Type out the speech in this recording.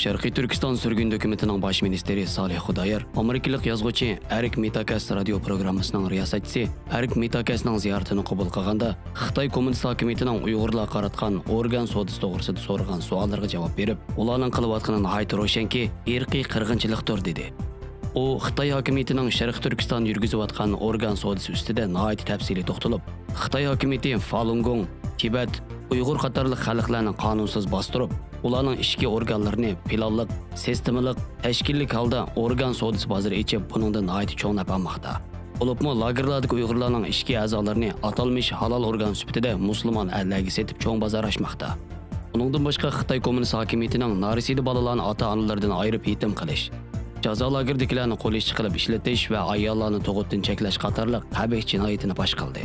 Sharqiy Turkiston sürgün dokumentining bosh ministri Salih Xudoyor, Amerikalik yozuvchi Erik Metakas radio programmasining riyosatchisi Erik Metakasning ziyoratini qabul qilganda, Xitoy kommunist hokimiyatining Uyg'urlar qaratgan organ sodisi to'g'risida so'ralgan savollarga javob berib, ularning qilayotgani nihoyat ro'shanki, irqiy qirg'inchilikdir dedi. U Xitoy hokimiyatining Sharqiy Turkiston yurgizayotgan organ sodisi ustida nihoyat tafsiliy to'xtalib, Xitoy hokimiyati Falun Gong, Tibet, Uyg'ur qatorliq xalqlarni qonunsiz bostirib, ularning ichki organlarini planliq, sistemalik, tashkillik holda organ sodisi bozori ichib, buningdan nihoyat cho'ng naf olmoqda. Olibmi lagerlardagi Uyg'urlarning ichki a'zolarini atalmish halol organ sifatida musulmon ahliga setib cho'ng bozor ochmoqda. Uningdan boshqa Xitoy kommunist hokimiyatining narisida bolalarni ota-onalardan ayirib yetim qilish, jazo lagerdagilarni qo'l ish qilib ishlatish va ayollarni tug'utdan cheklash qatorliq qabih jinoyatini fosh qildi.